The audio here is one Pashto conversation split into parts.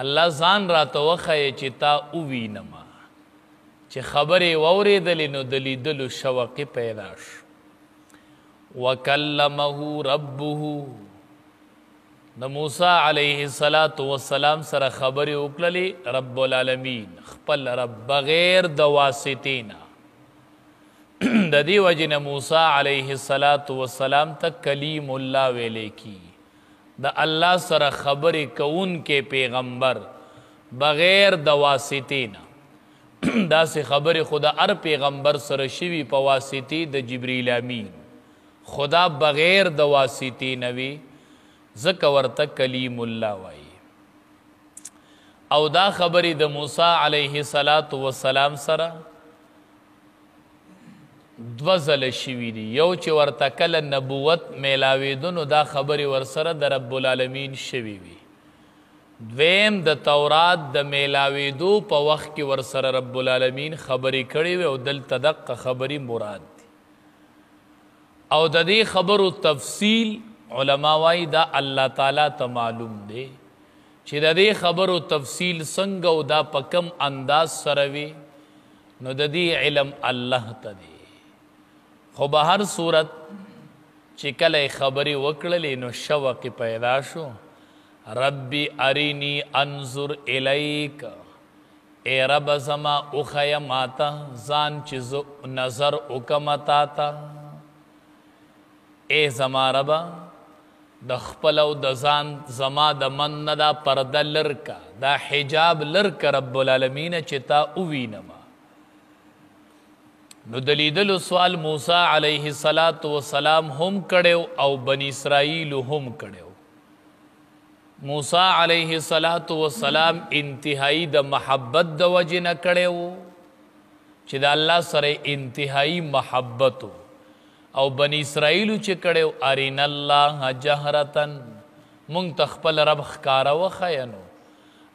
الله ځان راته وښیه چې تا ووینمه چې خبرې واورېدلې نو د لیدلو شوقې پیدا شو وکلمه ربه د موسی علیه السلام سره خبرې وکړلې رب العالمین خپل رب بغیر د واسطې نه د دې وجې نه موسی علیه السلام ته کلیم الله ویلی کی د الله سره خبرې کوونکی پیغمبر بغیر د واسطې نه داسې خبرې خو د هر پیغمبر سره شوي په واسطې د جبریل امین خدا بغیر د واسطې نه وي ځکه ورته کلیم الله وایي او دا خبرې د موسی علیه السلام سره دوه ځله شوي دي یو چې ورته کله نبوت میلاوېده نو دا خبرې ورسره د رب العالمین شوي وي دویم د تورات د میلاوېدو په وخت کې ورسره رب العالمین خبرې کړې وي او دلته دقه خبرې مراد دي او د دې خبرو تفصیل علما وایي دا الله تعالی ته معلوم دی چې د دې خبرو تفصیل څنګه او دا په کم انداز سره وي نو د دې علم الله ته دی خو به هر صورت چې کله خبرې وکړلې نو شوق پیدا شو ربی ارینی انظر الیک ای رب زما اخیا ماتا ځان چې نظر وکم تا ته ای زما ربا د خپل او د ځان زما د من نه دا پرده لرکه دا حجاب لرکه رب العالمین چې تا ووینم نو د لیدلو سوال موسی علیه السلام هم کړو او بنی اسرائیل هم کړو موسی علیه السلام انتهایی د محبت د وجې نه کړو چې د الله سره انتهایی محبت او بنی اسرائیلو چې کړو ارین الله جهرتن مونږ ته خپل رب ښکاره وښیه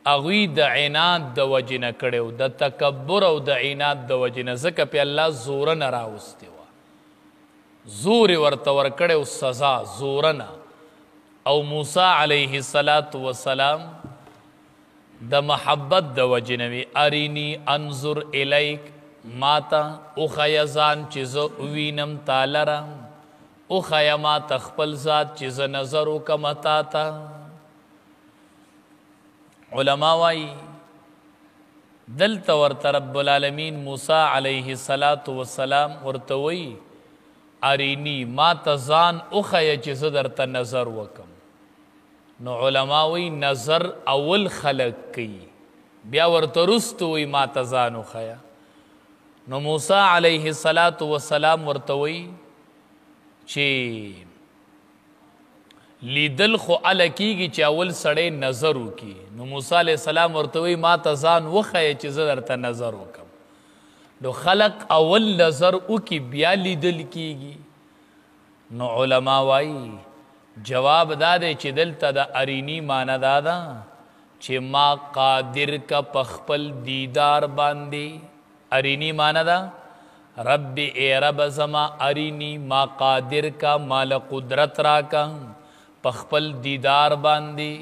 اغوی د عناد د وجې نه کړو د تکبر او د عناد د وجې نه ځکه پې الله زوره نه راوستې وه زور یې ورته ورکړی سزا زوره نه او موسی علیه السلام د محبت د وجې نه وي ارینی انظر الیک ماته وښیه ځان چې زه ووینم تا لره وښیه ماته خپل ذات چې زه نظر وکړم تا ته علماء وایي دلته ورته رب العالمین موسی علیه السلام ورته وایي ارینی ماته ځان وښیه چې زه درته نظر وکم نو علما وایي نظر اول خلق کوي بیا ورته وروسته وایي ماته ځان وښیه نو موسی علیه السلام ورته وایي چې لیدل خو اله کیږي چې اول سړی نظر وکړي نو موسی علیه السلام ورته وایي ماته ځان وښیه چې زه درته نظر وکړم نو خلق اول نظر وکړي بیا لیدل کیږي نو علما وایي جواب دا دی چې دلته د ارینی معنی دا ده چې ما قادر کا په خپل دیدار باندې ارینی معنی ده رب ای رب زما ارینی ما قادر کا مال قدرت را کا پخپل دیدار باندې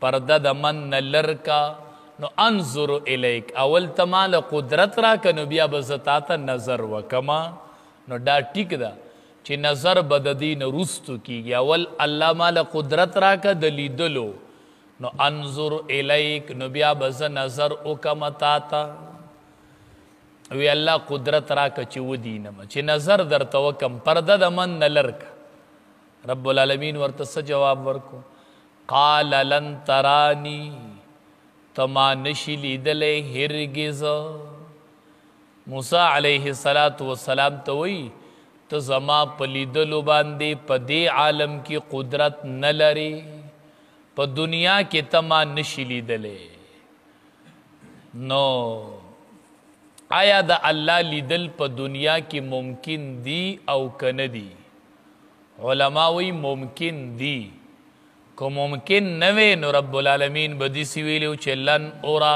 پرده د من نه لرکا نو انظر الیک اول ته مال قدرت راکه نو بیا به زه تا ته نظر وکما نو دا ټیک ده چې نظر به د دې نه وروستو کیږي اول الله مال قدرت راکه د لیدلو نو انظر الیک نو بیا به زه نظر وکم تا ته وی الله قدرت راکه چې ودینم چې نظر درته وکم پرده د من نه لرکه رب العالمین ورته څه جواب ورکو قال لن ترانی تما نشی لیدلی هرگز موسی علیه السلام ته وایي ته زما په لیدلو باندې په دې عالم کې قدرت نه لري په دنیا کې تما نشی لیدلی نو آیا د الله لیدل په دنیا کې ممکن دی او که نه دی علماء وی ممکن دی که ممکن نوی نو رب العالمین به داسې ویلي چې لن اورا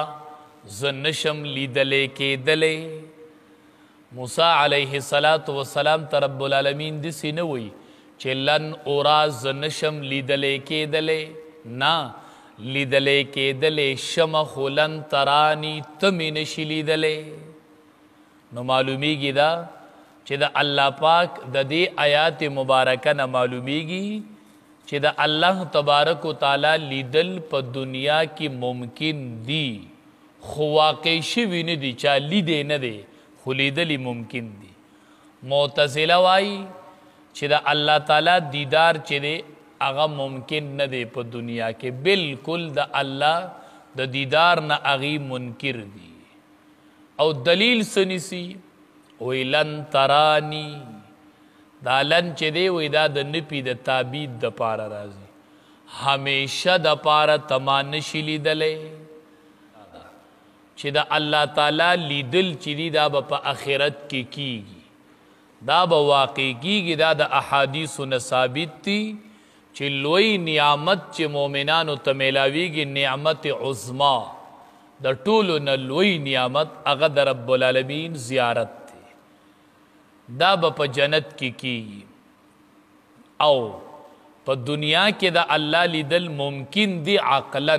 زه نشم لیدلی کېدلی موسی علیه السلام ته رب العالمین داسې نه وی چې لن اورا زه نشم لیدلی کېدلی نه لیدلې کېدلې شمه خو لن ترانی ته مې نشي لیدلې. نو معلومیږي دا چې د الله پاک د دې آیات مبارکه نه معلومیږي چې د الله تبارک و تعالی لیدل په دنیا کې ممکن دي، خو واقع شوي نه دي. چا لیدې نه دی خو لیدلی ممکن دي. معتزله وایي چې د الله تعالی دیدار چې دی هغه ممکن نه دی په دنیا کې، بالکل د الله د دیدار نه هغې منکر دي. او دلیل څه نیسي؟ وی لن ترانی، دا لن چې دی وی دا د نپي د تعبید د پاره راځي، همیشه د پاره تما نشي لیدلی. چې د الله تعالی لیدل چې دی دا به په آخرت کې کیږي، دا به واقع کیږي. دا د احادیثو نه ثابت دي چې لوی نعمت چې مؤمنانو ته میلاویږي، نعمت عظما، د ټولو نه لوی نعمت هغه د رب العالمین زیارت دی. دا به په جنت کې کیږي. او په دنیا کې د الله لیدل ممکن دی، عقلا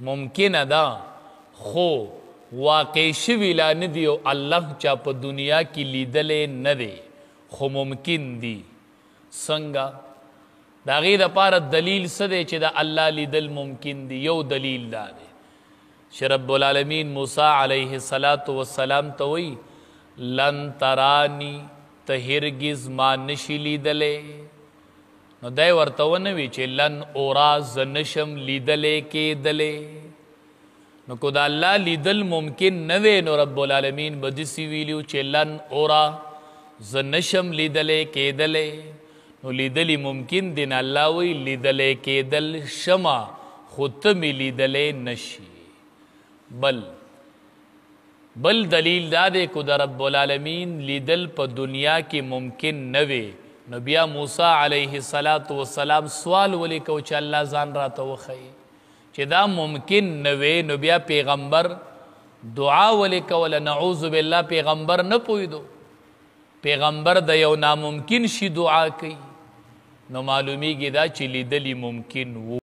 ممکنه ده، خو واقع شوي لا نه دي. او الله چا په دنیا کې لیدلې نه دی، خو ممکن دي. څنګه؟ د هغې دپاره دلیل څه دی چې د الله لیدل ممکن دي؟ یو دلیل دا دی چې رب العالمین موسی علیه السلام ته وایي لن ترانی، ته هرګز ما نشي لیدلی. نو دی ورته ونه وي چې لن اورا، زه نشم لیدلی کېدلی. نو که د الله لیدل ممکن نه وی نو رب العالمین به داسې ویلي چې لن اورا، زه نشم لیدلی کېدلی. نو لیدلی ممکن دی، نه الله وی لیدلی کېدل شمه، خو ته مې لیدلی نشي. بل دلیل دا دی که د رب العالمین لیدل په دنیا کې ممکن نه وی نو بیا موسی علیه السلام سوال ولیکو چې الله ځان راته وښیي. چې دا ممکن نه وی نو بیا پیغمبر دعا ولیکوله. نعوذ بالله پیغمبر نه پوهېدو، پیغمبر د یو ناممکن شي دعا کوي. نو معلومیږي دا چې لیدلی ممکن و.